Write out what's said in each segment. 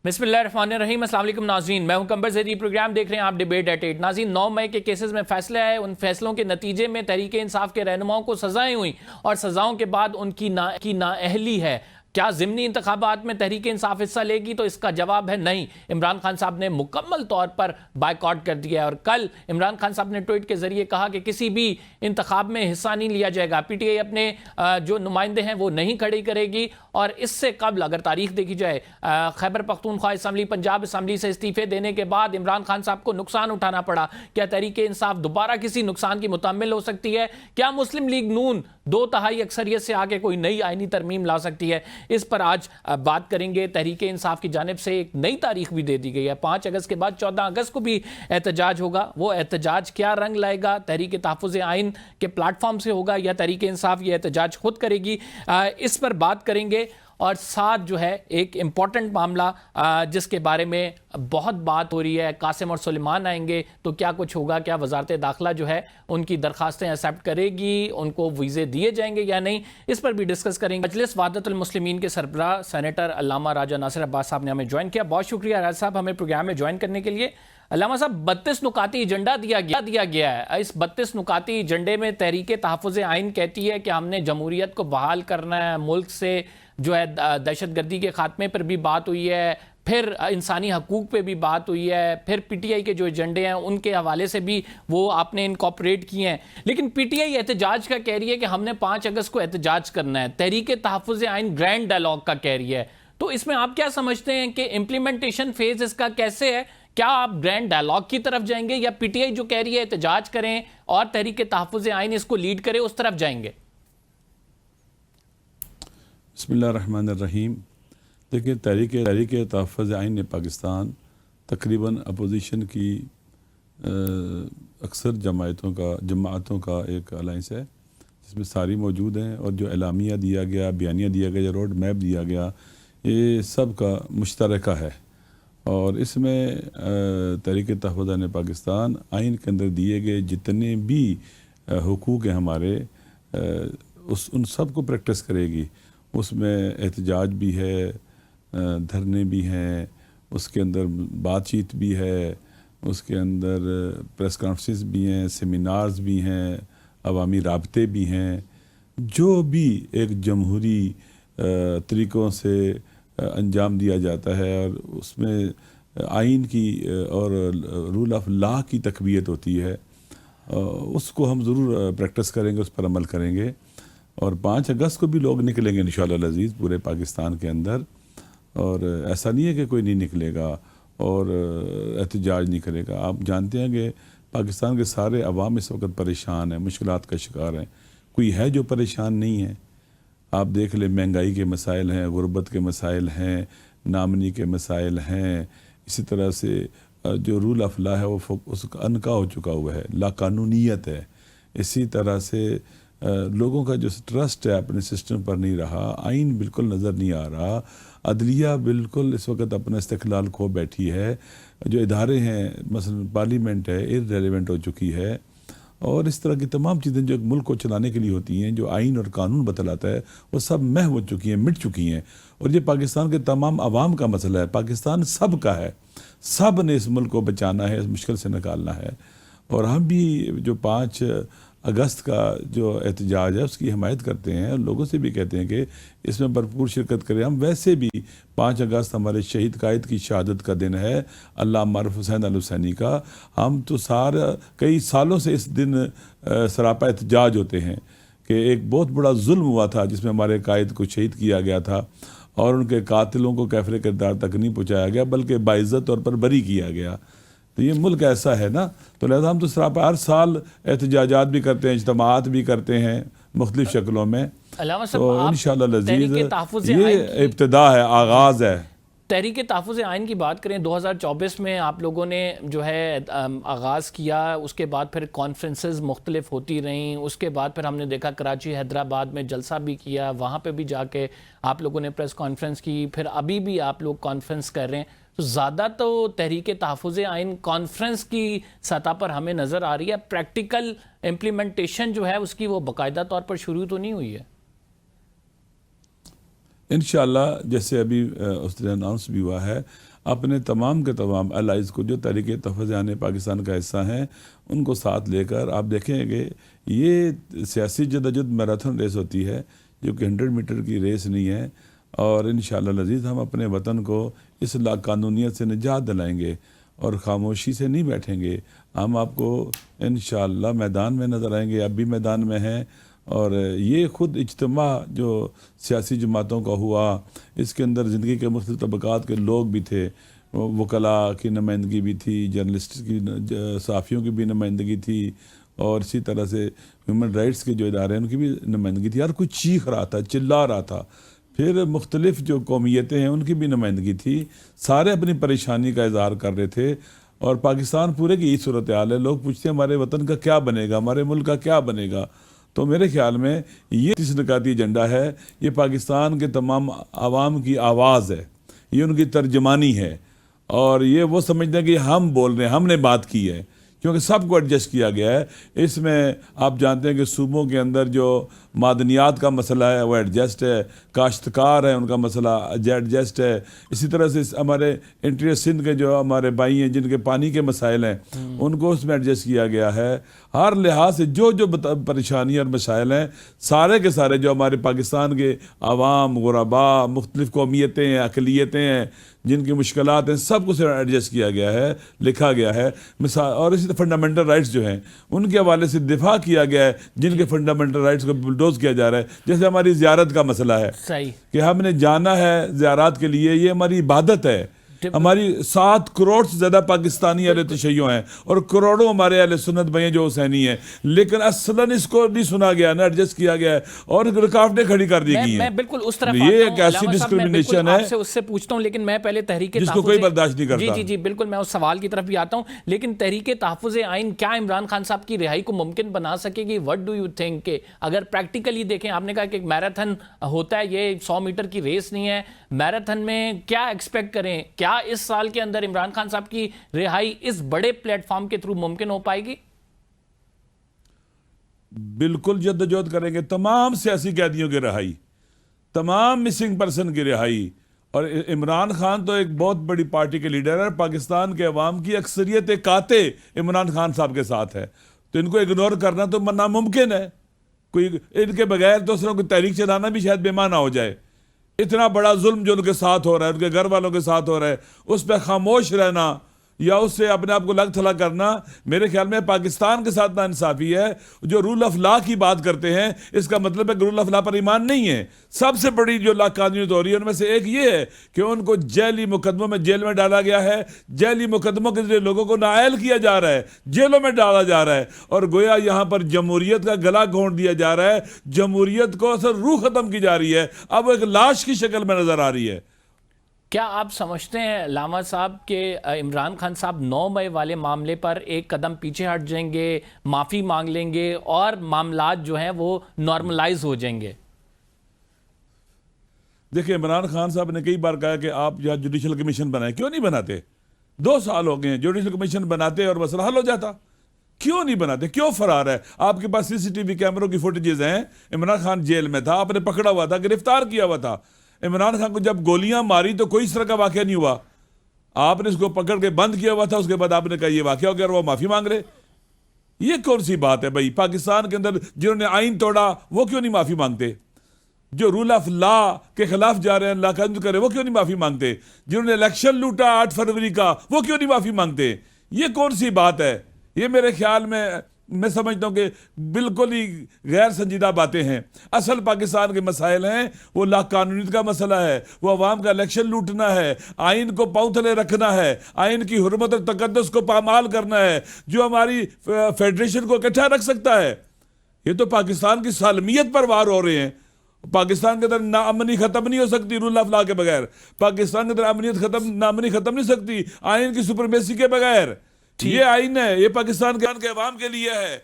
بسم اللہ الرحمن الرحیم۔ السلام علیکم ناظرین، میں ہوں کمبر زیدی، پروگرام دیکھ رہے ہیں آپ ڈیبیٹ ایٹ 8۔ ناظرین، 9 مئی کے کیسز میں فیصلہ ہے، ان فیصلوں کے نتیجے میں تحریک انصاف کے رہنماؤں کو سزائیں ہوئیں اور سزاؤں کے بعد ان کی نااہلی ہے۔ کیا ضمنی انتخابات میں تحریک انصاف حصہ لے گی؟ تو اس کا جواب ہے نہیں۔ عمران خان صاحب نے مکمل طور پر بائیکاٹ کر دیا ہے، اور کل عمران خان صاحب نے ٹویٹ کے ذریعے کہا کہ کسی بھی انتخاب میں حصہ نہیں لیا جائے گا، پی ٹی آئی اپنے جو نمائندے ہیں وہ نہیں کھڑی کرے گی۔ اور اس سے قبل اگر تاریخ دیکھی جائے، خیبر پختونخوا اسمبلی، پنجاب اسمبلی سے استعفے دینے کے بعد عمران خان صاحب کو نقصان اٹھانا پڑا۔ کیا تحریک انصاف دوبارہ کسی نقصان کی متحمل ہو سکتی ہے؟ کیا مسلم لیگ نون 2/3 اکثریت سے آگے کوئی نئی آئینی ترمیم لا سکتی ہے؟ اس پر آج بات کریں گے۔ تحریک انصاف کی جانب سے ایک نئی تاریخ بھی دے دی گئی ہے، 5 اگست کے بعد 14 اگست کو بھی احتجاج ہوگا۔ وہ احتجاج کیا رنگ لائے گا؟ تحریک تحفظ آئین کے پلیٹ فارم سے ہوگا یا تحریک انصاف یہ احتجاج خود کرے گی؟ اس پر بات کریں گے۔ اور ساتھ جو ہے ایک امپورٹنٹ معاملہ جس کے بارے میں بہت بات ہو رہی ہے، قاسم اور سلیمان آئیں گے تو کیا کچھ ہوگا؟ کیا وزارت داخلہ جو ہے ان کی درخواستیں ایکسیپٹ کرے گی؟ ان کو ویزے دیے جائیں گے یا نہیں؟ اس پر بھی ڈسکس کریں گے۔ مجلس وحدت المسلمین کے سربراہ سینیٹر علامہ راجہ ناصر عباس صاحب نے ہمیں جوائن کیا۔ بہت شکریہ راجہ صاحب ہمیں پروگرام میں جوائن کرنے کے لیے۔ علامہ صاحب، 32 نکاتی ایجنڈا دیا گیا ہے۔ اس 32 نکاتی ایجنڈے میں تحریک تحفظ آئین کہتی ہے کہ ہم نے جمہوریت کو بحال کرنا ہے، ملک سے جو ہے دہشت گردی کے خاتمے پر بھی بات ہوئی ہے، پھر انسانی حقوق پہ بھی بات ہوئی ہے، پھر پی ٹی آئی کے جو ایجنڈے ہیں ان کے حوالے سے بھی وہ آپ نے انکارپوریٹ کیے ہیں۔ لیکن پی ٹی آئی احتجاج کا کہہ رہی ہے کہ ہم نے 5 اگست کو احتجاج کرنا ہے، تحریک تحفظ آئین گرینڈ ڈائلاگ کا کہہ رہی ہے۔ تو اس میں آپ کیا سمجھتے ہیں کہ امپلیمنٹیشن فیز اس کا کیسے ہے؟ کیا آپ گرینڈ ڈائلاگ کی طرف جائیں گے یا پی ٹی آئی جو کہہ رہی ہے احتجاج کریں اور تحریک تحفظ آئین اس کو لیڈ کرے اس طرف جائیں گے؟ بسم اللہ الرحمن الرحیم۔ دیکھیں، تحریک تحفظ آئین نے پاکستان تقریباً اپوزیشن کی اکثر جماعتوں کا ایک الائنس ہے جس میں ساری موجود ہیں، اور جو اعلامیہ دیا گیا، بیانیہ دیا گیا، روڈ میپ دیا گیا، یہ سب کا مشترکہ ہے۔ اور اس میں تحریک تحفظ آئین پاکستان آئین کے اندر دیے گئے جتنے بھی حقوق ہیں ہمارے، ان سب کو پریکٹس کرے گی۔ اس میں احتجاج بھی ہے، دھرنے بھی ہیں، اس کے اندر بات چیت بھی ہے، اس کے اندر پریس کانفرنس بھی ہیں، سیمینارز بھی ہیں، عوامی رابطے بھی ہیں۔ جو بھی ایک جمہوری طریقوں سے انجام دیا جاتا ہے اور اس میں آئین کی اور رول آف لا کی تقویت ہوتی ہے، اس کو ہم ضرور پریکٹس کریں گے، اس پر عمل کریں گے۔ اور 5 اگست کو بھی لوگ نکلیں گے انشاءاللہ العزیز پورے پاکستان کے اندر، اور ایسا نہیں ہے کہ کوئی نہیں نکلے گا اور احتجاج نہیں کرے گا۔ آپ جانتے ہیں کہ پاکستان کے سارے عوام اس وقت پریشان ہیں، مشکلات کا شکار ہیں۔ کوئی ہے جو پریشان نہیں ہے؟ آپ دیکھ لیں، مہنگائی کے مسائل ہیں، غربت کے مسائل ہیں، نامنی کے مسائل ہیں، اسی طرح سے جو رول آف لا ہے وہ اس کا انکا ہو چکا ہوا ہے، لا قانونیت ہے۔ اسی طرح سے لوگوں کا جو ٹرسٹ ہے اپنے سسٹم پر نہیں رہا، آئین بالکل نظر نہیں آ رہا، عدلیہ بالکل اس وقت اپنا استقلال کھو بیٹھی ہے، جو ادارے ہیں مثلا پارلیمنٹ ہے ارریلیونٹ ہو چکی ہے، اور اس طرح کی تمام چیزیں جو ایک ملک کو چلانے کے لیے ہوتی ہیں، جو آئین اور قانون بتلاتا ہے، وہ سب محو ہو چکی ہیں، مٹ چکی ہیں۔ اور یہ پاکستان کے تمام عوام کا مسئلہ ہے، پاکستان سب کا ہے، سب نے اس ملک کو بچانا ہے، اس مشکل سے نکالنا ہے۔ اور ہم بھی جو 5 اگست کا جو احتجاج ہے اس کی حمایت کرتے ہیں، اور لوگوں سے بھی کہتے ہیں کہ اس میں بھرپور شرکت کریں۔ ہم ویسے بھی 5 اگست ہمارے شہید قائد کی شہادت کا دن ہے، علامہ معروف حسین الحسینی کا۔ ہم تو کئی سالوں سے اس دن سراپا احتجاج ہوتے ہیں کہ ایک بہت بڑا ظلم ہوا تھا جس میں ہمارے قائد کو شہید کیا گیا تھا، اور ان کے قاتلوں کو کیفر کردار تک نہیں پہنچایا گیا بلکہ باعزت طور پر بری کیا گیا۔ تو یہ ملک ایسا ہے نا، تو لہذا ہم تو سراپا ہر سال احتجاجات بھی کرتے ہیں، اجتماعات بھی کرتے ہیں مختلف شکلوں میں۔ تو انشاءاللہ العزیز یہ ابتدا ہے، آغاز ہے۔ تحریک تحفظ آئین کی بات کریں، 2024 میں آپ لوگوں نے جو ہے آغاز کیا، اس کے بعد پھر کانفرنسز مختلف ہوتی رہیں، اس کے بعد پھر ہم نے دیکھا کراچی، حیدرآباد میں جلسہ بھی کیا، وہاں پہ بھی جا کے آپ لوگوں نے پریس کانفرنس کی، پھر ابھی بھی آپ لوگ کانفرنس کر رہے ہیں۔ تو زیادہ تو تحریک تحفظ آئین کانفرنس کی سطح پر ہمیں نظر آ رہی ہے، پریکٹیکل امپلیمنٹیشن جو ہے اس کی وہ باقاعدہ طور پر شروع تو نہیں ہوئی ہے۔ انشاءاللہ جیسے ابھی اس طرح اناؤنس بھی ہوا ہے، اپنے تمام کے تمام الائز کو جو تحریک تحفظ عام پاکستان کا حصہ ہیں ان کو ساتھ لے کر آپ دیکھیں گے یہ سیاسی جدوجہد میراتھن ریس ہوتی ہے جو کہ 100 میٹر کی ریس نہیں ہے، اور انشاءاللہ العزیز ہم اپنے وطن کو اس لاقانونیت سے نجات دلائیں گے اور خاموشی سے نہیں بیٹھیں گے. ہم آپ کو انشاءاللہ میدان میں نظر آئیں گے، اب بھی میدان میں ہیں. اور یہ خود اجتماع جو سیاسی جماعتوں کا ہوا، اس کے اندر زندگی کے مختلف طبقات کے لوگ بھی تھے، وکلاء کی نمائندگی بھی تھی، جرنلسٹ کی، صحافیوں کی بھی نمائندگی تھی، اور اسی طرح سے ہیومن رائٹس کے جو ادارے ہیں ان کی بھی نمائندگی تھی. ہر کوئی چیخ رہا تھا، چلا رہا تھا. پھر مختلف جو قومیتیں ہیں ان کی بھی نمائندگی تھی. سارے اپنی پریشانی کا اظہار کر رہے تھے. اور پاکستان پورے کی یہی صورتحال ہے. لوگ پوچھتے ہیں ہمارے وطن کا کیا بنے گا، ہمارے ملک کا کیا بنے گا. تو میرے خیال میں یہ 30 نکاتی ایجنڈا ہے، یہ پاکستان کے تمام عوام کی آواز ہے، یہ ان کی ترجمانی ہے، اور یہ وہ سمجھتے ہیں کہ ہم بول رہے ہیں، ہم نے بات کی ہے، کیونکہ سب کو ایڈجسٹ کیا گیا ہے. اس میں آپ جانتے ہیں کہ صوبوں کے اندر جو معدنیات کا مسئلہ ہے وہ ایڈجسٹ ہے، کاشتکار ہیں ان کا مسئلہ ایڈجسٹ ہے. اسی طرح سے ہمارے انٹیریئر سندھ کے جو ہمارے بھائی ہیں جن کے پانی کے مسائل ہیں ان کو اس میں ایڈجسٹ کیا گیا ہے. ہر لحاظ سے جو پریشانی اور مسائل ہیں سارے کے سارے جو ہمارے پاکستان کے عوام، غرباء، مختلف قومیتیں ہیں، اقلیتیں ہیں، جن کی مشکلات ہیں، سب کو ایڈجسٹ کیا گیا ہے، لکھا گیا ہے. اور اسی طرح فنڈامنٹل رائٹس جو ہیں ان کے حوالے سے دفاع کیا گیا ہے، جن کے فنڈامنٹل رائٹس کو بلڈوز کیا جا رہا ہے. جیسے ہماری زیارت کا مسئلہ ہے کہ ہم نے جانا ہے زیارات کے لیے، یہ ہماری عبادت ہے. ہماری 7 کروڑ سے زیادہ پاکستانی اہل تشیع ہیں اور کروڑوں ہمارے اہل سنت بھائی ہیں جو حسینی ہیں، لیکن اصلاً اس کو نہیں سنا گیا، نہ ایڈجسٹ کیا گیا ہے اور رکاوٹیں کھڑی کر دی گئی ہیں. میں بالکل اس طرف یہ ایک ایسی ڈسکریمنیشن ہے اس سے پوچھتا ہوں، لیکن میں پہلے تحریک جس کو کوئی برداشت نہیں کرتا. جی بالکل، میں اس سوال کی طرف بھی آتا ہوں. لیکن تحریک تحفظ آئین کیا عمران خان صاحب کی رہائی کو ممکن بنا سکے گی؟ وٹ ڈو یو تھنک کہ اگر پریکٹیکلی دیکھیں، آپ نے کہا کہ ایک میراتھن ہوتا ہے، یہ 100 میٹر کی ریس نہیں ہے. میراتھن میں کیا ایکسپیکٹ کریں؟ کیا اس سال کے اندر عمران خان صاحب کی رہائی اس بڑے پلیٹ فارم کے تھرو ممکن ہو پائے گی؟ بالکل جدوجہد کریں گے. تمام سیاسی قیدیوں کی رہائی، تمام مسنگ پرسن کی رہائی. اور عمران خان تو ایک بہت بڑی پارٹی کے لیڈر ہے. پاکستان کے عوام کی اکثریت قاطع عمران خان صاحب کے ساتھ ہے، تو ان کو اگنور کرنا تو ناممکن ہے. کوئی ان کے بغیر دوسروں کو تحریک چلانا بھی شاید بے معنی ہو جائے. اتنا بڑا ظلم جو ان کے ساتھ ہو رہا ہے، ان کے گھر والوں کے ساتھ ہو رہا ہے، اس پہ خاموش رہنا یا اس سے اپنے آپ کو لگ تھلا کرنا میرے خیال میں پاکستان کے ساتھ ناانصافی ہے. جو رول آف لا کی بات کرتے ہیں اس کا مطلب ہے کہ رول آف لا پر ایمان نہیں ہے. سب سے بڑی جو لاقانونیت ہو رہی ہے ان میں سے ایک یہ ہے کہ ان کو جیلی مقدموں میں جیل میں ڈالا گیا ہے. جیلی مقدموں کے ذریعے لوگوں کو نااہل کیا جا رہا ہے، جیلوں میں ڈالا جا رہا ہے، اور گویا یہاں پر جمہوریت کا گلا گھونٹ دیا جا رہا ہے. جمہوریت کو اصل روح ختم کی جا رہی ہے، اب وہ ایک لاش کی شکل میں نظر آ رہی ہے. کیا آپ سمجھتے ہیں علامہ صاحب کہ عمران خان صاحب 9 مئی والے معاملے پر ایک قدم پیچھے ہٹ جائیں گے، معافی مانگ لیں گے اور معاملات جو ہیں وہ نارملائز ہو جائیں گے؟ دیکھیں، عمران خان صاحب نے کئی بار کہا کہ آپ یہاں جوڈیشل کمیشن بنائیں. کیوں نہیں بناتے؟ 2 سال ہو گئے ہیں. جوڈیشل کمیشن بناتے اور مسئلہ حل ہو جاتا. کیوں نہیں بناتے؟ کیوں فرار ہے؟ آپ کے پاس CCTV کیمروں کی فوٹیجز ہیں. عمران خان جیل میں تھا، آپ نے پکڑا ہوا تھا، گرفتار کیا ہوا تھا. عمران خان کو جب گولیاں ماری تو کوئی اس طرح کا واقعہ نہیں ہوا. آپ نے اس کو پکڑ کے بند کیا ہوا تھا، اس کے بعد آپ نے کہا یہ واقعہ ہو گیا اور وہ معافی مانگ رہے. یہ کون سی بات ہے بھائی؟ پاکستان کے اندر جنہوں نے آئین توڑا وہ کیوں نہیں معافی مانگتے؟ جو رول آف لا کے خلاف جا رہے ہیں، لا قانون کرے، وہ کیوں نہیں معافی مانگتے؟ جنہوں نے الیکشن لوٹا 8 فروری کا، وہ کیوں نہیں معافی مانگتے؟ یہ کون سی بات ہے؟ یہ میرے خیال میں سمجھتا ہوں کہ بالکل ہی غیر سنجیدہ باتیں ہیں. اصل پاکستان کے مسائل ہیں وہ لاقانونیت کا مسئلہ ہے، وہ عوام کا الیکشن لوٹنا ہے، آئین کو پاؤں تلے رکھنا ہے، آئین کی حرمت اور تقدس کو پامال کرنا ہے، جو ہماری فیڈریشن کو اکٹھا رکھ سکتا ہے. یہ تو پاکستان کی سالمیت پر وار ہو رہے ہیں. پاکستان کے اندر ناامنی ختم نہیں ہو سکتی رول آف لا کے بغیر. پاکستان کے اندر ناامنی ختم نہیں سکتی آئین کی سپرمیسی کے بغیر. یہ آئین ہے، یہ پاکستان کے عوام کے لیے ہے.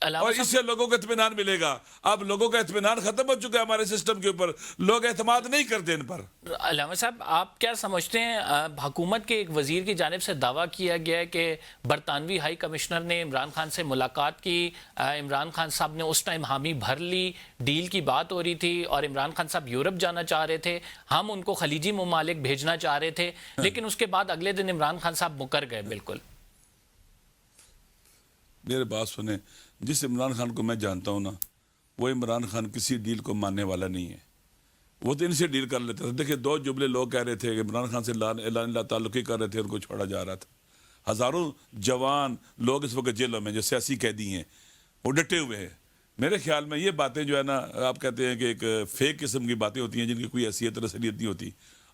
اور اس سے لوگوں کو اطمینان ملے گا. اب لوگوں کا اطمینان ختم ہو چکا ہے ہمارے سسٹم کے اوپر, لوگ اعتماد نہیں کرتے ان پر. علامہ صاحب آپ کیا سمجھتے ہیں, حکومت کے ایک وزیر کی جانب سے دعویٰ کیا گیا ہے کہ برطانوی ہائی کمشنر نے عمران خان سے ملاقات کی, عمران خان صاحب نے اس ٹائم حامی بھر لی, ڈیل کی بات ہو رہی تھی اور عمران خان صاحب یورپ جانا چاہ رہے تھے, ہم ان کو خلیجی ممالک بھیجنا چاہ رہے تھے, لیکن اس کے بعد اگلے دن عمران خان صاحب مکر گئے بالکل. میرے بات سنیں, جس عمران خان کو میں جانتا ہوں نا, وہ عمران خان کسی ڈیل کو ماننے والا نہیں ہے. وہ تو ان سے ڈیل کر لیتا تھا. دیکھیں 2 جملے لوگ کہہ رہے تھے کہ عمران خان سے اللہ تعلقی کر رہے تھے, ان کو چھوڑا جا رہا تھا. ہزاروں جوان لوگ اس وقت جیلوں میں جو سیاسی قیدی ہیں وہ ڈٹے ہوئے ہیں. میرے خیال میں یہ باتیں جو ہے نا, آپ کہتے ہیں کہ ایک فیک قسم کی باتیں ہوتی ہیں جن کی کوئی حیثیت رسلیت نہیں ہوتی.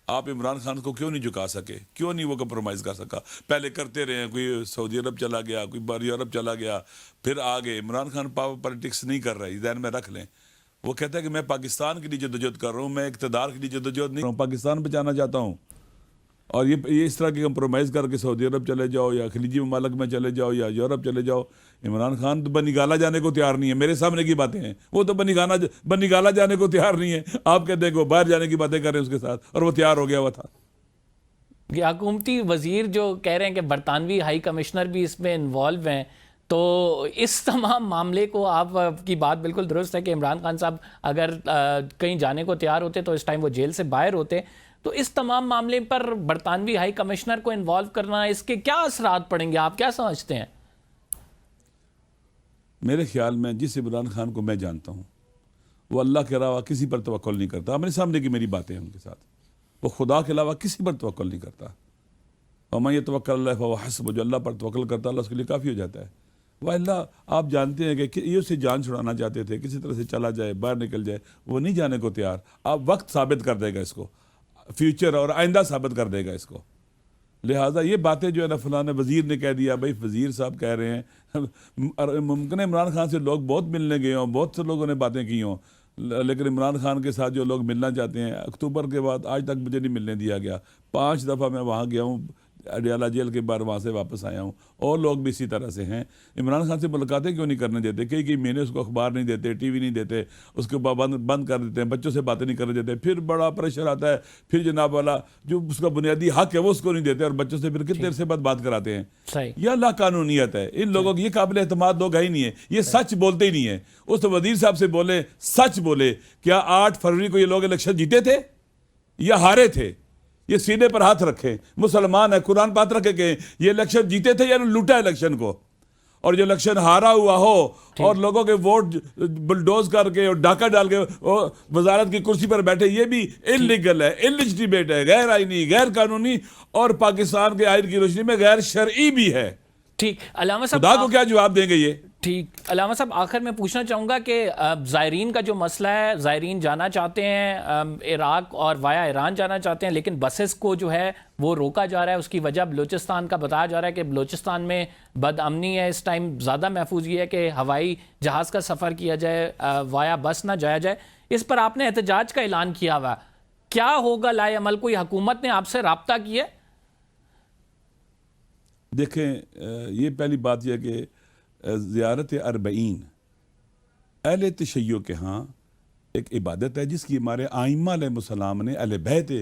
آپ عمران خان کو کیوں نہیں جھکا سکے, کیوں نہیں وہ کمپرومائز کر سکا؟ پہلے کرتے رہے, کوئی سعودی عرب چلا گیا, کوئی بار یورپ چلا گیا, پھر آگے. عمران خان پاور پالیٹکس نہیں کر رہا ہے, ذہن میں رکھ لیں. وہ کہتا ہے کہ میں پاکستان کے لیے جدوجہد کر رہا ہوں, میں اقتدار کے لیے جدوجہد نہیں کر رہا ہوں, پاکستان بچانا چاہتا ہوں. اور یہ اس طرح کی کمپرومائز کر کے سعودی عرب چلے جاؤ یا خلیجی ممالک میں چلے جاؤ یا یورپ چلے جاؤ. عمران خان تو بنی گالا جانے کو تیار نہیں ہے. میرے سامنے کی باتیں ہیں, وہ تو بنی گالا جانے کو تیار نہیں ہے. آپ کہتے ہیں کہ وہ باہر جانے کی باتیں کر رہے ہیں اس کے ساتھ, اور وہ تیار ہو گیا ہوا تھا. یہ حکومتی وزیر جو کہہ رہے ہیں کہ برطانوی ہائی کمشنر بھی اس میں انوالو ہیں, تو اس تمام معاملے کو, آپ کی بات بالکل درست ہے کہ عمران خان صاحب اگر کہیں جانے کو تیار ہوتے تو اس ٹائم وہ جیل سے باہر ہوتے, تو اس تمام معاملے پر برطانوی ہائی کمشنر کو انوالو کرنا, اس کے کیا اثرات پڑیں گے, آپ کیا سمجھتے ہیں؟ میرے خیال میں جس عمران خان کو میں جانتا ہوں وہ اللہ کے علاوہ کسی پر توکل نہیں کرتا. میرے سامنے کی میری باتیں ہیں ان کے ساتھ, وہ خدا کے علاوہ کسی پر توکل نہیں کرتا. اور میں یہ توکل اللہ فہو حسبہ, جو اللہ پر توکل کرتا اللہ اس کے لیے کافی ہو جاتا ہے. وہ اللہ آپ جانتے ہیں کہ یہ اسے جان چھڑانا چاہتے تھے, کسی طرح سے چلا جائے, باہر نکل جائے, وہ نہیں جانے کو تیار. آپ وقت ثابت کر دے گا اس کو, فیوچر اور آئندہ ثابت کر دے گا اس کو. لہٰذا یہ باتیں جو ہے نا فلاں وزیر نے کہہ دیا, بھائی وزیر صاحب کہہ رہے ہیں, ممکن ہے عمران خان سے لوگ بہت ملنے گئے ہوں, بہت سے لوگوں نے باتیں کی ہوں, لیکن عمران خان کے ساتھ جو لوگ ملنا چاہتے ہیں, اکتوبر کے بعد آج تک مجھے نہیں ملنے دیا گیا. 5 دفعہ میں وہاں گیا ہوں, اڈیالہ جیل کے بعد وہاں سے واپس آیا ہوں, اور لوگ بھی اسی طرح سے ہیں. عمران خان سے ملاقاتیں کیوں نہیں کرنے دیتے؟ کئی مہینے اس کو اخبار نہیں دیتے, ٹی وی نہیں دیتے, اس کے بند کر دیتے ہیں, بچوں سے باتیں نہیں کرنے دیتے. پھر بڑا پریشر آتا ہے, پھر جناب والا جو اس کا بنیادی حق ہے وہ اس کو نہیں دیتے, اور بچوں سے پھر کتنے دیر سے بات کراتے ہیں. یہ اللہ قانونیت ہے. ان لوگوں کی یہ قابل اعتماد لوگ ہے ہی نہیں ہے, یہ سچ بولتے ہی نہیں ہیں. اس وزیر صاحب سے بولے, سچ بولے, کیا 8 فروری کو یہ لوگ الیکشن جیتے تھے یا ہارے تھے؟ یہ سینے پر ہاتھ رکھیں, مسلمان ہے, قرآن پات رکھے کہ یہ الیکشن جیتے تھے یا لوٹا الیکشن کو. اور جو الیکشن ہارا ہوا ہو اور لوگوں کے ووٹ بلڈوز کر کے اور ڈاکہ ڈال کے وزارت کی کرسی پر بیٹھے, یہ بھی انلیگل ہے, انلیجٹیمیٹ ہے, غیر آئینی, غیر قانونی, اور پاکستان کے آئین کی روشنی میں غیر شرعی بھی ہے. ٹھیک علامہ صاحب, خدا کو کیا جواب دیں گے یہ؟ ٹھیک علامہ صاحب, آخر میں پوچھنا چاہوں گا کہ زائرین کا جو مسئلہ ہے, زائرین جانا چاہتے ہیں عراق اور وایا ایران جانا چاہتے ہیں, لیکن بسز کو جو ہے وہ روکا جا رہا ہے. اس کی وجہ بلوچستان کا بتایا جا رہا ہے کہ بلوچستان میں بد امنی ہے. اس ٹائم زیادہ محفوظ یہ ہے کہ ہوائی جہاز کا سفر کیا جائے, وایا بس نہ جایا جائے. اس پر آپ نے احتجاج کا اعلان کیا ہوا, کیا ہوگا لائے عمل؟ کوئی حکومت نے آپ سے رابطہ کیا؟ دیکھیں, یہ پہلی بات یہ کہ زیارت اربعین اہل تشیع کے ہاں ایک عبادت ہے جس کی ہمارے ائمہ علیہ السلام نے, اہل بیت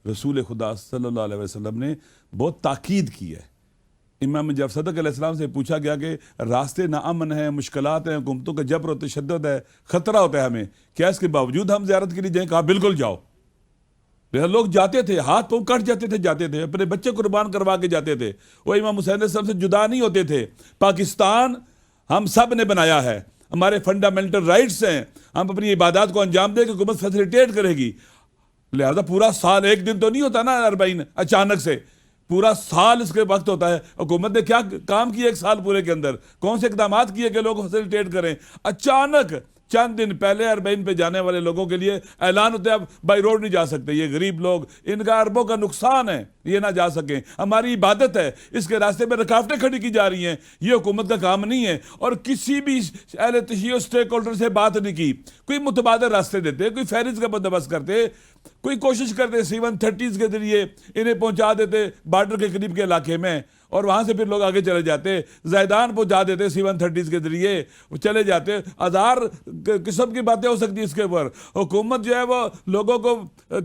رسول خدا صلی اللہ علیہ وسلم نے بہت تاکید کی ہے. امام جعفر صادق علیہ السلام سے پوچھا گیا کہ راستے ناامن ہیں, مشکلات ہیں, حکومتوں کا جبر و تشدد ہے, خطرہ ہوتا ہے ہمیں, کیا اس کے باوجود ہم زیارت کے لیے جائیں؟ کہا بالکل جاؤ. لوگ جاتے تھے, ہاتھ پاؤں کٹ جاتے تھے, جاتے تھے, اپنے بچے قربان کروا کے جاتے تھے. وہ امام حسین علیہ السلام سے جدا نہیں ہوتے تھے. پاکستان ہم سب نے بنایا ہے, ہمارے فنڈامنٹل رائٹس ہیں, ہم اپنی عبادات کو انجام دیں کہ حکومت فیسیلیٹیٹ کرے گی. لہذا پورا سال, ایک دن تو نہیں ہوتا نا اربعین اچانک سے, پورا سال اس کے وقت ہوتا ہے. حکومت نے کیا کام کیا ایک سال پورے کے اندر؟ کون سے اقدامات کیے کہ لوگ فیسیلیٹیٹ کریں؟ اچانک چند دن پہلے اربعین پہ جانے والے لوگوں کے لیے اعلان ہوتا ہے اب بائی روڈ نہیں جا سکتے, یہ غریب لوگ, ان کا اربوں کا نقصان ہے, یہ نہ جا سکیں. ہماری عبادت ہے, اس کے راستے میں رکاوٹیں کھڑی کی جا رہی ہیں, یہ حکومت کا کام نہیں ہے. اور کسی بھی اہل تشیع اسٹیک ہولڈر سے بات نہیں کی, کوئی متبادل راستے دیتے, کوئی فہرست کا بندوبست کرتے, کوئی کوشش کرتے C-130s کے ذریعے انہیں پہنچا دیتے بارڈر کے قریب کے علاقے میں, اور وہاں سے پھر لوگ آگے چلے جاتے, زیدان پہنچا دیتے C-130 کے ذریعے, وہ چلے جاتے. ہزار قسم کی باتیں ہو سکتی اس کے اوپر. حکومت جو ہے وہ لوگوں کو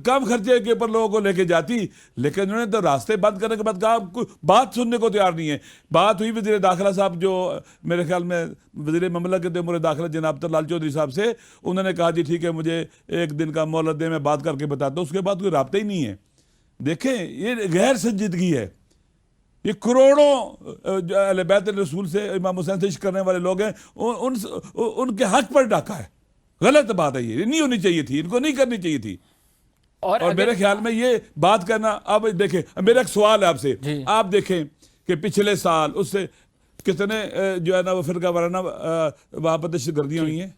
کم خرچے کے اوپر لوگوں کو لے کے جاتی, لیکن انہوں نے تو راستے بند کرنے کے بعد کہا بات سننے کو تیار نہیں ہے. بات ہوئی وزیر داخلہ صاحب, جو میرے خیال میں وزیر مملکت امور داخلہ جناب لال چودھری صاحب سے, انہوں نے کہا جی ٹھیک ہے مجھے ایک دن کا مہلت دیں, میں بات کر کے بتاتا ہوں. اس کے بعد کوئی رابطہ ہی نہیں ہے. دیکھیں یہ غیر سنجیدگی ہے. یہ کروڑوں اہل بیت الرسول سے, امام حسین سے عشق کرنے والے لوگ ہیں, ان کے حق پر ڈاکہ ہے. غلط بات ہے, یہ نہیں ہونی چاہیے تھی, ان کو نہیں کرنی چاہیے تھی. اور میرے خیال میں یہ بات کرنا, اب دیکھیں میرا ایک سوال ہے آپ سے, آپ دیکھیں کہ پچھلے سال اس سے کتنے جو ہے نا وہ فرقہ وارانہ وہاں پر دہشت گردیاں ہوئی ہیں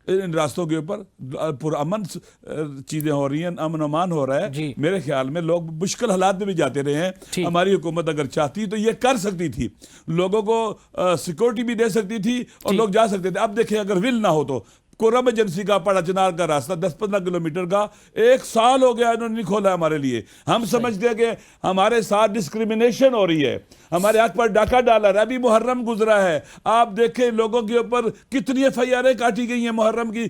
ان راستوں کے اوپر, پرامن چیزیں ہو رہی ہیں, امن امان ہو رہا ہے. میرے خیال میں لوگ مشکل حالات میں بھی جاتے رہے ہیں. ہماری حکومت اگر چاہتی تو یہ کر سکتی تھی, لوگوں کو سیکورٹی بھی دے سکتی تھی اور لوگ جا سکتے تھے. اب دیکھیں اگر ول نہ ہو تو کورم ایجنسی کا پڑا چنار کا راستہ 10-15 کلومیٹر کا 1 سال ہو گیا انہوں نے نہیں کھولا ہمارے لیے. ہم سمجھتے ہیں کہ ہمارے ساتھ ڈسکریمنیشن ہو رہی ہے, ہمارے حق پر ڈاکہ ڈالا رہا ہے. ابھی محرم گزرا ہے, آپ دیکھیں لوگوں کے اوپر کتنی FIR کاٹی گئی ہیں محرم کی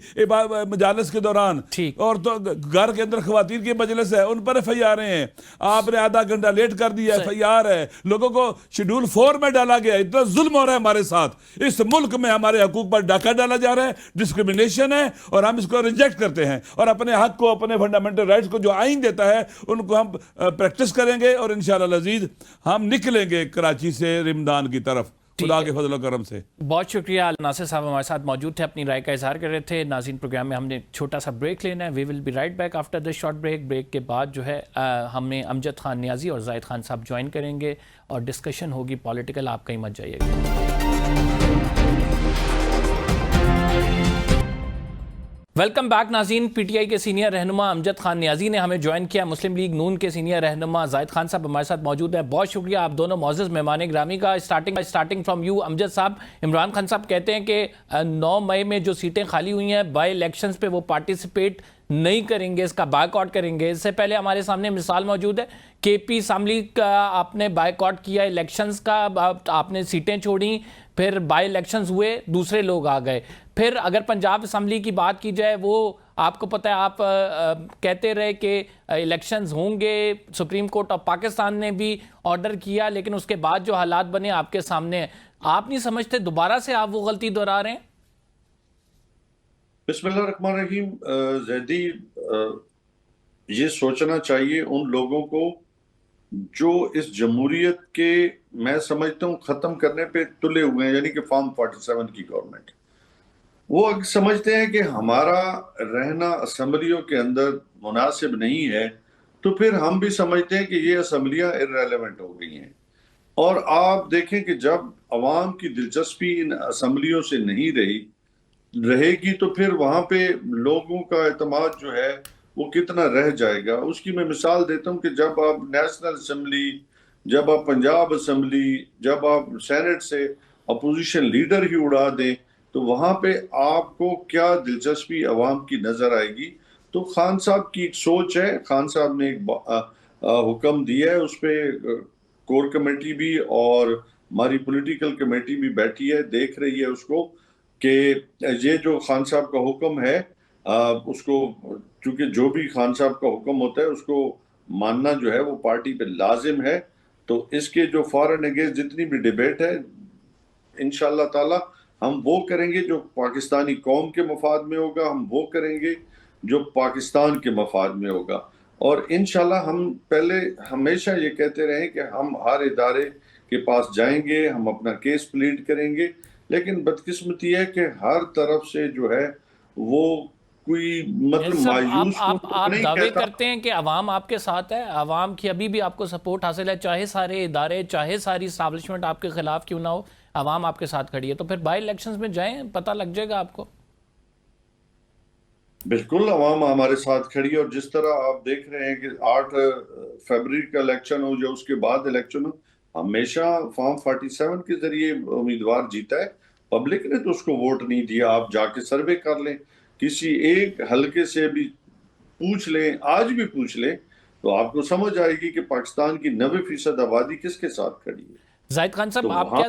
مجالس کے دوران, اور تو گھر کے اندر خواتین کی مجلس ہے ان پر FIR ہیں. آپ نے آدھا گھنٹہ لیٹ کر دیا, FIR ہے. لوگوں کو شیڈول 4 میں ڈالا گیا. اتنا ظلم ہو رہا ہے ہمارے ساتھ. اس ملک میں ہمارے حقوق پر ڈاکہ ڈالا جا رہا ہے, ڈسکریمنیشن ہے, اور ہم اس کو ریجیکٹ کرتے ہیں. اور اپنے حق کو, اپنے فنڈامنٹل رائٹس کو جو آئین دیتا ہے ان کو ہم پریکٹس کریں گے, اور انشاءاللہ العزیز ہم نکلیں گے کراچی سے رمضان کی طرف خدا کے فضل و کرم سے. بہت شکریہ. ناصر صاحب ہمارے ساتھ موجود تھے, اپنی رائے کا اظہار کر رہے تھے. ناظرین پروگرام میں ہم نے چھوٹا سا بریک لینا ہے. We will be right back after this short break. Break کے بعد جو ہے ہمیں امجد خان نیازی اور زاہد خان صاحب جوائن کریں گے اور ڈسکشن ہوگی پولیٹیکل. آپ کہیں مت جائیے گا. ویلکم بیک ناظرین. پی ٹی آئی کے سینئر رہنما امجد خان نیازی نے ہمیں جوائن کیا. مسلم لیگ نون کے سینئر رہنما زاہد خان صاحب ہمارے ساتھ موجود ہیں. بہت شکریہ آپ دونوں معزز مہمان گرامی کا. اسٹارٹنگ فرام یو امجد صاحب. عمران خان صاحب کہتے ہیں کہ 9 مئی میں جو سیٹیں خالی ہوئی ہیں بائی الیکشنز پہ وہ پارٹیسپیٹ نہیں کریں گے, اس کا بائیک آؤٹ کریں گے. اس سے پہلے ہمارے سامنے مثال موجود ہے, KP اسمبلی کا آپ نے بائیک آؤٹ کیا, الیکشنز کا آپ نے سیٹیں چھوڑیں, پھر بائی الیکشنز ہوئے دوسرے لوگ آ گئے. پھر اگر پنجاب اسمبلی کی بات کی جائے, وہ آپ کو پتہ ہے آپ کہتے رہے کہ الیکشنز ہوں گے, سپریم کورٹ آف پاکستان نے بھی آرڈر کیا, لیکن اس کے بعد جو حالات بنے آپ کے سامنے ہیں. آپ نہیں سمجھتے دوبارہ سے آپ وہ غلطی دہرا رہے ہیں؟ بسم اللہ الرحمن الرحیم. زیدی, یہ سوچنا چاہیے ان لوگوں کو جو اس جمہوریت کے میں سمجھتا ہوں ختم کرنے پہ تلے ہوئے ہیں, یعنی کہ فارم 47 کی گورنمنٹ. وہ سمجھتے ہیں کہ ہمارا رہنا اسمبلیوں کے اندر مناسب نہیں ہے, تو پھر ہم بھی سمجھتے ہیں کہ یہ اسمبلیاں irrelevant ہو گئی ہیں. اور آپ دیکھیں کہ جب عوام کی دلچسپی ان اسمبلیوں سے نہیں رہے گی تو پھر وہاں پہ لوگوں کا اعتماد جو ہے وہ کتنا رہ جائے گا. اس کی میں مثال دیتا ہوں کہ جب آپ نیشنل اسمبلی, جب آپ پنجاب اسمبلی, جب آپ سینٹ سے اپوزیشن لیڈر ہی اڑا دیں تو وہاں پہ آپ کو کیا دلچسپی عوام کی نظر آئے گی. تو خان صاحب کی ایک سوچ ہے, خان صاحب نے ایک حکم دیا ہے, اس پہ کور کمیٹی بھی اور ہماری پولیٹیکل کمیٹی بھی بیٹھی ہے, دیکھ رہی ہے اس کو کہ یہ جو خان صاحب کا حکم ہے اس کو, چونکہ جو بھی خان صاحب کا حکم ہوتا ہے اس کو ماننا جو ہے وہ پارٹی پہ لازم ہے. تو اس کے جو فارن اگینسٹ جتنی بھی ڈیبیٹ ہے انشاءاللہ تعالی ہم وہ کریں گے جو پاکستانی قوم کے مفاد میں ہوگا, ہم وہ کریں گے جو پاکستان کے مفاد میں ہوگا. اور انشاءاللہ ہم پہلے ہمیشہ یہ کہتے رہے کہ ہم ہر ادارے کے پاس جائیں گے, ہم اپنا کیس پلیڈ کریں گے, لیکن بدقسمتی ہے کہ ہر طرف سے جو ہے وہ کوئی مطلب مایوس آپ دعوے کرتے ہیں کہ عوام آپ کے ساتھ ہے, عوام کی ابھی بھی آپ کو سپورٹ حاصل ہے, چاہے سارے ادارے, چاہے ساری اسٹیبلشمنٹ آپ کے خلاف کیوں نہ ہو, عوام آپ کے ساتھ کھڑی ہے. تو پھر بائی الیکشنز میں جائیں, پتہ لگ جائے گا آپ کو. بالکل عوام ہمارے ساتھ کھڑی ہے, اور جس طرح آپ دیکھ رہے ہیں کہ 8 فروری کا الیکشن ہو یا اس کے بعد الیکشن ہو, ہمیشہ فارم 47 کے ذریعے امیدوار جیتا ہے. پبلک نے تو اس کو ووٹ نہیں دیا. آپ جا کے سروے کر لیں, کسی ایک حلقے سے بھی پوچھ لیں, آج بھی پوچھ لیں تو آپ کو سمجھ آئے گی کہ پاکستان کی 90% آبادی کس کے ساتھ کھڑی ہے. زاہد خان صاحب، تو آپ وہاں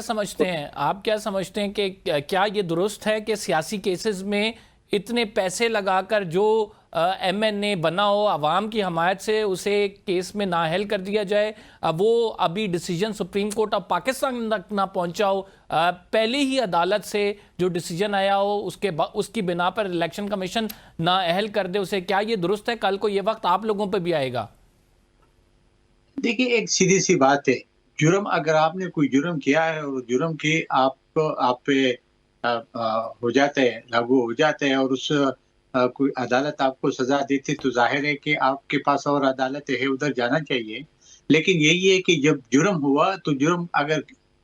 کیا سمجھتے ہیں کہ کیا یہ درست ہے کہ سیاسی کیسز میں اتنے پیسے لگا کر جو ایم این اے بنا ہو عوام کی حمایت سے اسے کیس میں نااہل کر دیا جائے؟ وہ ابھی decision supreme court of Pakistan تک نہ پہنچا ہو، پہلے ہی عدالت سے جو ڈیسیجن آیا ہو اس کی بنا پر الیکشن کمیشن نااہل کر دے اسے، کیا یہ درست ہے؟ کل کو یہ وقت آپ لوگوں پہ بھی آئے گا. دیکھیے، ایک سیدھی سی بات ہے، جرم اگر آپ نے کوئی جرم کیا ہے اور جرم کی آپ پہ ہو جاتا ہے، لاگو ہو جاتا ہے، اور اس کوئی عدالت آپ کو سزا دیتی تو ظاہر ہے کہ آپ کے پاس اور عدالت ہے، ادھر جانا چاہیے. لیکن یہی ہے کہ جب جرم ہوا تو جرم اگر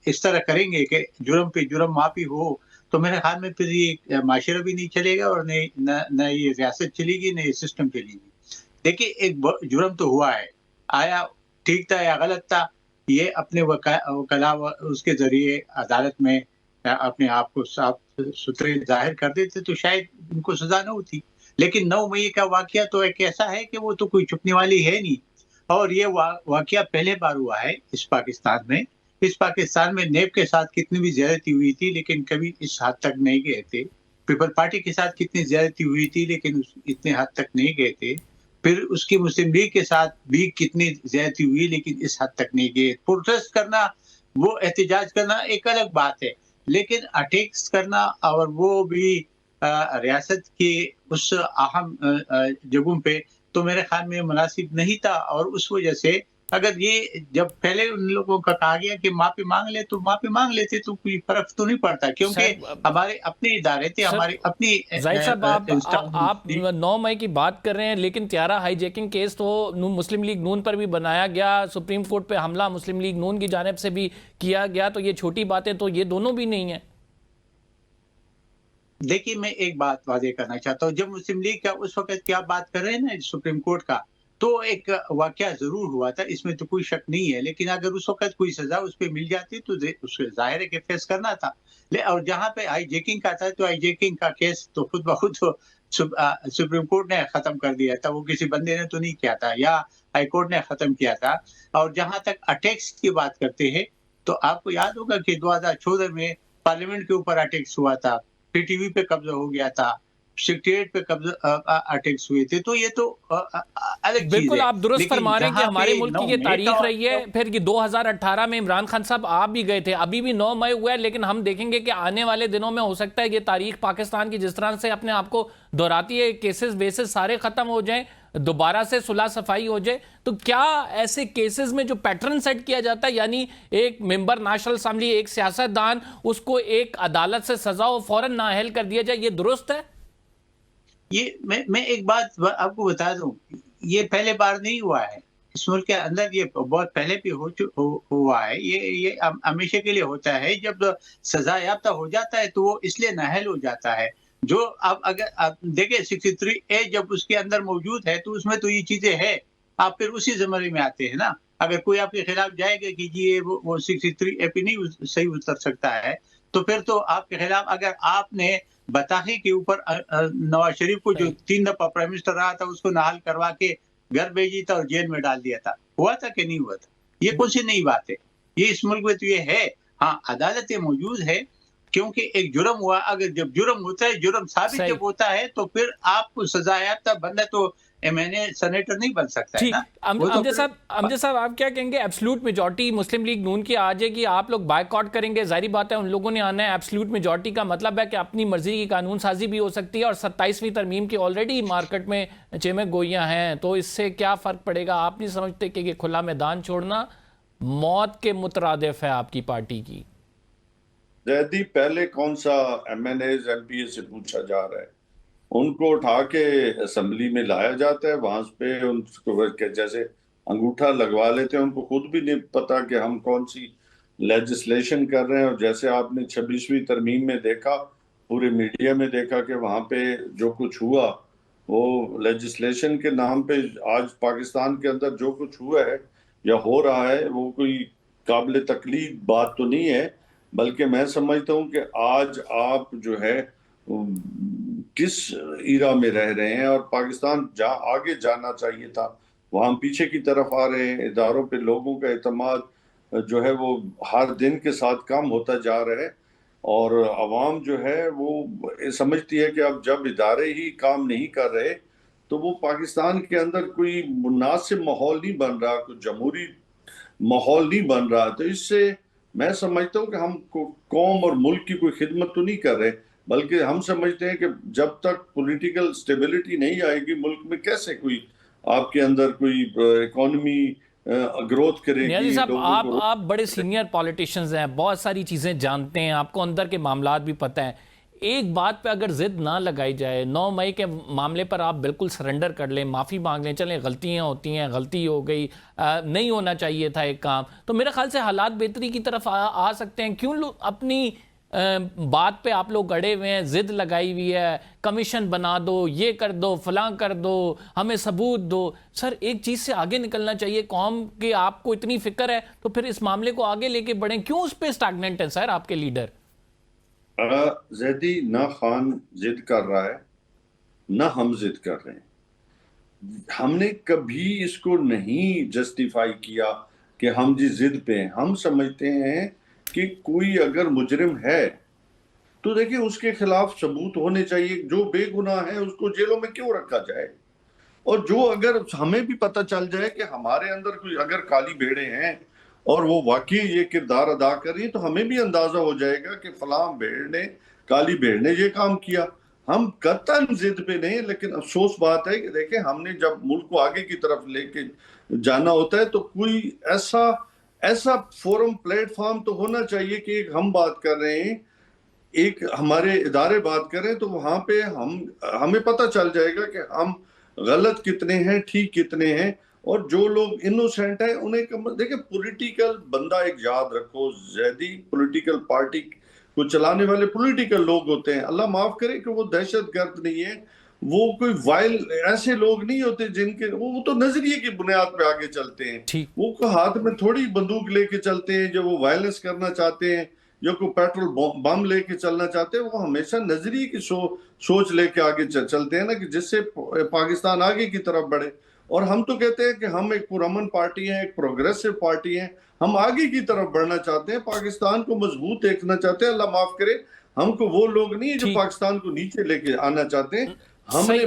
اس طرح کریں گے کہ جرم پہ جرم معافی ہو تو میرے خیال میں پھر یہ معاشرہ بھی نہیں چلے گا، اور نہ یہ ریاست چلے گی، نہ یہ سسٹم چلے گی. دیکھیے، ایک جرم تو ہوا ہے، آیا ٹھیک تھا یا غلط تھا، یہ اپنے وکلا اس کے ذریعے عدالت میں اپنے آپ کو صاف ستھرے ظاہر کر دیتے تو شاید ان کو سزا نہ ہوتی. لیکن 9 مئی کا واقعہ تو ایک ایسا ہے کہ وہ تو کوئی چھپنے والی ہے نہیں، اور یہ واقعہ پہلے بار ہوا ہے اس پاکستان میں. اس پاکستان میں نیب کے ساتھ کتنی بھی زیادتی ہوئی تھی لیکن کبھی اس حد تک نہیں گئے تھے. پیپل پارٹی کے ساتھ کتنی زیادتی ہوئی تھی لیکن اتنے حد تک نہیں گئے تھے. پھر اس کی مسلم لیگ کے ساتھ بھی کتنی زیادتی ہوئی لیکن اس حد تک نہیں گئے. پروٹیسٹ کرنا، وہ احتجاج کرنا ایک الگ بات ہے، لیکن اٹیکس کرنا اور وہ بھی ریاست کی اس اہم جگہوں پہ تو میرے خیال میں مناسب نہیں تھا. اور اس وجہ سے اگر یہ جب پہلے ان لوگوں کا کہا گیا کہ معافی مانگ لے تو معافی مانگ لیتے تو کوئی فرق تو نہیں پڑتا، کیونکہ ہمارے اپنے ادارے تھے، ہماری اپنی زاہد صاحب، آپ 9 مئی کی بات کر رہے ہیں، لیکن تیارہ ہائی جیکنگ کیس تو مسلم لیگ نون پر بھی بنایا گیا، سپریم کورٹ پہ حملہ مسلم لیگ نون کی جانب سے بھی کیا گیا، تو یہ چھوٹی باتیں تو یہ دونوں بھی نہیں ہیں. دیکھیے، میں ایک بات واضح کرنا چاہتا ہوں، جب مسلم لیگ کا اس وقت کیا بات کر رہے ہیں نا سپریم کورٹ کا، تو ایک واقعہ ضرور ہوا تھا، اس میں تو کوئی شک نہیں ہے. لیکن اگر اس وقت کوئی سزا اس پہ مل جاتی تو اس کو ظاہر ہے کہ فیس کرنا تھا. اور جہاں پہ ہائی جیکنگ کا تھا تو ہائی جیکنگ کا کیس تو خود بخود سپریم کورٹ نے ختم کر دیا تھا، وہ کسی بندے نے تو نہیں کیا تھا، یا ہائی کورٹ نے ختم کیا تھا. اور جہاں تک اٹیکس کی بات کرتے ہیں تو آپ کو یاد ہوگا کہ 2014 میں پارلیمنٹ کے اوپر اٹیکس ہوا تھا، پی ٹی وی پہ قبضہ ہو گیا تھا، سیکریٹریٹ پہ قبضہ اٹیکس ہوئے تھے. تو یہ تو الگ چیز بالکل ہے. آپ درست لیکن فرما رہے ہیں کہ جہاں ہمارے پہ ملک 9 کی یہ مئی تاریخ کا رہی ہے. پھر یہ 2018 میں عمران خان صاحب آپ بھی گئے تھے، ابھی بھی 9 مئی ہوا ہے، لیکن ہم دیکھیں گے کہ آنے والے دنوں میں ہو سکتا ہے یہ تاریخ پاکستان کی جس طرح سے اپنے آپ کو دہراتی ہے، کیسز ویسز سارے ختم ہو جائیں، دوبارہ سے صلح صفائی ہو جائے. تو کیا ایسے کیسز میں جو پیٹرن سیٹ کیا جاتا ہے، یعنی ایک ممبر نیشنل اسمبلی، ایک سیاستدان، اس کو ایک عدالت سے سزا ہو فوراً نااہل کر دیا جائے، یہ درست ہے؟ یہ میں ایک بات آپ کو بتا دوں، یہ پہلے بار نہیں ہوا ہے اس ملک کے اندر، یہ بہت پہلے بھی ہوا ہے. یہ ہمیشہ کے لیے ہوتا ہے. جب سزا یافتہ ہو جاتا ہے تو وہ اس لیے نااہل ہو جاتا ہے. جو اب اگر آپ دیکھیں 63A جب اس کے اندر موجود ہے تو اس میں تو یہ چیزیں ہے، آپ پھر اسی زمرے میں آتے ہیں نا. اگر کوئی آپ کے خلاف جائے گا کہ جی وہ 63A پہ نہیں صحیح اتر سکتا ہے تو پھر تو آپ کے خلاف، اگر آپ نے بطاخی کے اوپر نواز شریف کو جو 3 دفعہ پرائم منسٹر رہا تھا اس کو نااہل کروا کے گھر بھیجی تھا اور جیل میں ڈال دیا تھا، ہوا تھا کہ نہیں ہوا تھا؟ یہ کون سی نئی بات ہے؟ یہ اس ملک میں تو یہ ہے. ہاں، عدالتیں موجود ہے کیونکہ ایک جرم ہوا. اگر جب جرم ہوتا ہے، جرم ثابت جب ہوتا ہے تو پھر آپ کو سزا یافتہ بندہ تو سینیٹر نہیں بن سکتا ہے ٹھیک. نا. امجد صاحب آپ کیا کہیں گے؟ ایبسلوٹ میجورٹی مسلم لیگ نون کی آ جائے گی، آپ لوگ بائیک آؤٹ کریں گے، ظاہری بات ہے ان لوگوں نے آنا ہے. ایبسلوٹ میجورٹی کا مطلب ہے کہ اپنی مرضی کی قانون سازی بھی ہو سکتی ہے، اور 27ویں ترمیم کی آلریڈی مارکیٹ میں چمک گوئیاں ہیں، تو اس سے کیا فرق پڑے گا؟ آپ نہیں سمجھتے کہ یہ کھلا میدان چھوڑنا موت کے مترادف ہے آپ کی پارٹی کی؟ زیدی، پہلے کون سا MNAs M P A سے پوچھا جا رہا ہے؟ ان کو اٹھا کے اسمبلی میں لایا جاتا ہے، وہاں پہ ان کو جیسے انگوٹھا لگوا لیتے ہیں. ان کو خود بھی نہیں پتا کہ ہم کون سی لیجسلیشن کر رہے ہیں. اور جیسے آپ نے 26ویں ترمیم میں دیکھا، پورے میڈیا میں دیکھا کہ وہاں پہ جو کچھ ہوا، وہ لیجسلیشن کے نام پہ آج پاکستان کے اندر جو کچھ ہوا ہے یا ہو رہا ہے وہ کوئی قابل تقلید بات تو نہیں ہے. بلکہ میں سمجھتا ہوں کہ آج آپ جو ہے کس ایرا میں رہ رہے ہیں، اور پاکستان جہاں آگے جانا چاہیے تھا وہاں پیچھے کی طرف آ رہے ہیں. اداروں پہ لوگوں کا اعتماد جو ہے وہ ہر دن کے ساتھ کم ہوتا جا رہا ہے, اور عوام جو ہے وہ سمجھتی ہے کہ اب جب ادارے ہی کام نہیں کر رہے تو وہ پاکستان کے اندر کوئی مناسب ماحول نہیں بن رہا, کوئی جمہوری ماحول نہیں بن رہا. تو اس سے میں سمجھتا ہوں کہ ہم قوم اور ملک کی کوئی خدمت تو نہیں کر رہے, بلکہ ہم سمجھتے ہیں کہ جب تک پولیٹیکل سٹیبلٹی نہیں آئے گی ملک میں, کیسے کوئی آپ کے اندر کوئی اکانومی گروتھ کرے نیازی گی. صاحب لوگوں آپ بڑے سینئر پالیٹیشنز ہیں, بہت ساری چیزیں جانتے ہیں, آپ کو اندر کے معاملات بھی پتہ ہیں. ایک بات پہ اگر ضد نہ لگائی جائے, 9 مئی کے معاملے پر آپ بالکل سرنڈر کر لیں, معافی مانگ لیں, چلیں غلطیاں ہوتی ہیں, غلطی ہو گئی, نہیں ہونا چاہیے تھا ایک کام, تو میرے خیال سے حالات بہتری کی طرف آ سکتے ہیں. کیوں اپنی بات پہ آپ لوگ اڑے ہوئے ہیں, ضد لگائی ہوئی ہے, کمیشن بنا دو, یہ کر دو, فلاں کر دو, ہمیں ثبوت دو. سر ایک چیز سے آگے نکلنا چاہیے, قوم کی آپ کو اتنی فکر ہے تو پھر اس معاملے کو آگے لے کے بڑھیں. کیوں اس پہ اسٹیگننٹ ہے سر آپ کے لیڈر؟ زیدی, نہ خان ضد کر رہا ہے نہ ہم ضد کر رہے ہیں. ہم نے کبھی اس کو نہیں جسٹیفائی کیا کہ ہم جی ضد پہ ہیں. ہم سمجھتے ہیں کہ کوئی اگر مجرم ہے تو دیکھیں اس کے خلاف ثبوت ہونے چاہیے. جو بے گناہ ہے اس کو جیلوں میں کیوں رکھا جائے, اور جو اگر ہمیں بھی پتہ چل جائے کہ ہمارے اندر کوئی اگر کالی بھیڑیں ہیں اور وہ واقعی یہ کردار ادا کر رہی ہیں تو ہمیں بھی اندازہ ہو جائے گا کہ فلاں بھیڑ نے, کالی بھیڑ نے یہ کام کیا. ہم قطعاً ضد پہ نہیں, لیکن افسوس بات ہے کہ دیکھیں ہم نے جب ملک کو آگے کی طرف لے کے جانا ہوتا ہے تو کوئی ایسا فورم, پلیٹ فارم تو ہونا چاہیے کہ ایک ہم بات کر رہے ہیں, ایک ہمارے ادارے بات کریں تو وہاں پہ ہمیں پتہ چل جائے گا کہ ہم غلط کتنے ہیں, ٹھیک کتنے ہیں, اور جو لوگ انوسینٹ ہیں انہیں دیکھیں. پولیٹیکل بندہ ایک یاد رکھو زیدی, پولیٹیکل پارٹی کو چلانے والے پولیٹیکل لوگ ہوتے ہیں. اللہ معاف کرے کہ وہ دہشت گرد نہیں ہے, وہ کوئی وائل ایسے لوگ نہیں ہوتے جن کے وہ تو نظریے کی بنیاد پہ آگے چلتے ہیں. وہ ہاتھ میں تھوڑی بندوق لے کے چلتے ہیں جو وہ وائلنس کرنا چاہتے ہیں, جو کوئی پیٹرول بم لے کے چلنا چاہتے ہیں. وہ ہمیشہ نظریے کی سوچ لے کے آگے چلتے ہیں نا, کہ جس سے پاکستان آگے کی طرف بڑھے. اور ہم تو کہتے ہیں کہ ہم ایک پرامن پارٹی ہیں, ایک پروگریسو پارٹی ہیں, ہم آگے کی طرف بڑھنا چاہتے ہیں, پاکستان کو مضبوط دیکھنا چاہتے ہیں. اللہ معاف کرے ہم کو وہ لوگ نہیں ہیں جو پاکستان کو نیچے لے کے آنا چاہتے ہیں. ہم نے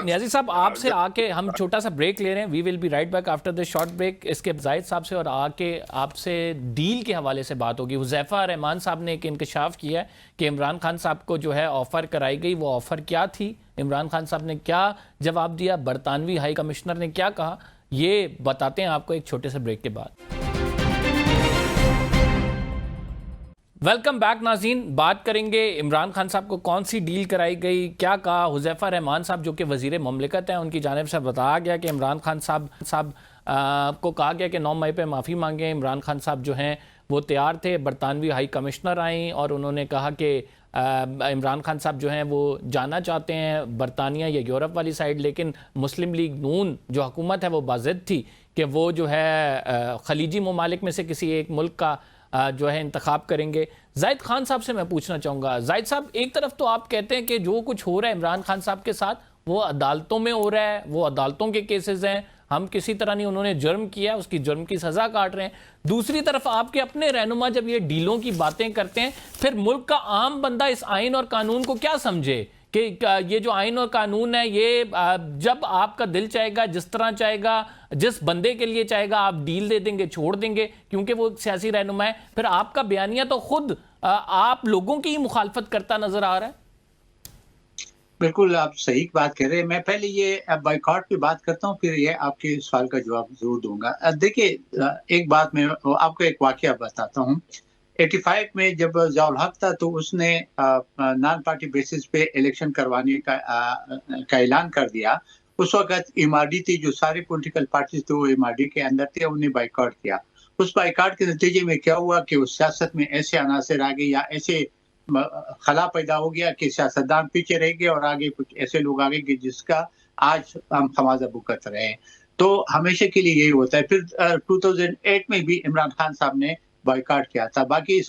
نیازی صاحب آپ سے آ کے ہم چھوٹا سا بریک لے رہے ہیں. We will be right back after this short break. اس کے زاہد صاحب سے اور آ کے آپ سے ڈیل کے حوالے سے بات ہوگی. حذیفہ رحمان صاحب نے ایک انکشاف کیا ہے کہ عمران خان صاحب کو جو ہے آفر کرائی گئی, وہ آفر کیا تھی, عمران خان صاحب نے کیا جواب دیا, برطانوی ہائی کمشنر نے کیا کہا, یہ بتاتے ہیں آپ کو ایک چھوٹے سے بریک کے بعد. ویلکم بیک ناظرین. بات کریں گے عمران خان صاحب کو کون سی ڈیل کرائی گئی, کیا کہا. حذیفہ رحمان صاحب جو کہ وزیر مملکت ہیں, ان کی جانب سے بتایا گیا کہ عمران خان صاحب کو کہا گیا کہ 9 مئی پہ معافی مانگیں. عمران خان صاحب جو ہیں وہ تیار تھے. برطانوی ہائی کمشنر آئیں اور انہوں نے کہا کہ عمران خان صاحب جو ہیں وہ جانا چاہتے ہیں برطانیہ یا یورپ والی سائڈ, لیکن مسلم لیگ نون جو حکومت ہے وہ باضد تھی کہ وہ جو ہے خلیجی ممالک میں سے کسی ایک ملک کا جو ہے انتخاب کریں گے. زاہد خان صاحب سے میں پوچھنا چاہوں گا, زاہد صاحب ایک طرف تو آپ کہتے ہیں کہ جو کچھ ہو رہا ہے عمران خان صاحب کے ساتھ وہ عدالتوں میں ہو رہا ہے, وہ عدالتوں کے کیسز ہیں, ہم کسی طرح نہیں, انہوں نے جرم کیا, اس کی جرم کی سزا کاٹ رہے ہیں. دوسری طرف آپ کے اپنے رہنما جب یہ ڈیلوں کی باتیں کرتے ہیں, پھر ملک کا عام بندہ اس آئین اور قانون کو کیا سمجھے کہ یہ جو آئین اور قانون ہے یہ جب آپ کا دل چاہے گا, جس طرح چاہے گا, جس بندے کے لیے چاہے گا آپ ڈیل دے دیں گے, چھوڑ دیں گے کیونکہ وہ سیاسی رہنما ہے. پھر آپ کا بیانیہ تو خود آپ لوگوں کی ہی مخالفت کرتا نظر آ رہا ہے. بالکل آپ صحیح بات کہہ رہے ہیں. میں پہلے یہ بائیکاٹ پہ بات کرتا ہوں, پھر یہ آپ کے سوال کا جواب ضرور دوں گا. دیکھیے ایک بات میں آپ کو ایک واقعہ بتاتا ہوں. 85 میں جب ضیاء الحق تھا تو اس نے نان پارٹی بیسس پہ الیکشن کروانے کا اعلان کر دیا. اس وقت ایم آر ڈی تھی, جو سارے پولیٹیکل پارٹیز تھے وہ ایم آر ڈی کے اندر تھے, انہوں نے بائیکاٹ کیا. اس بائیکاٹ کے نتیجے میں کیا ہوا کہ اس سیاست میں ایسے عناصر آ گئے یا ایسے خلا پیدا ہو گیا کہ سیاستدان پیچھے رہ گئے اور آگے کچھ ایسے لوگ آگے کہ جس کا آج ہم خمیازہ بھگت رہے ہیں. تو ہمیشہ کے لیے یہی ہوتا ہے. پھر 2008 میں بھی عمران خان صاحب نے بائیکاٹ کیا تھا. باقی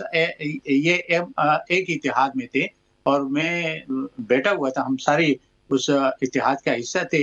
یہ ایک اتحاد میں تھے اور میں بیٹھا ہوا تھا, ہم سارے اس اتحاد کا حصہ تھے.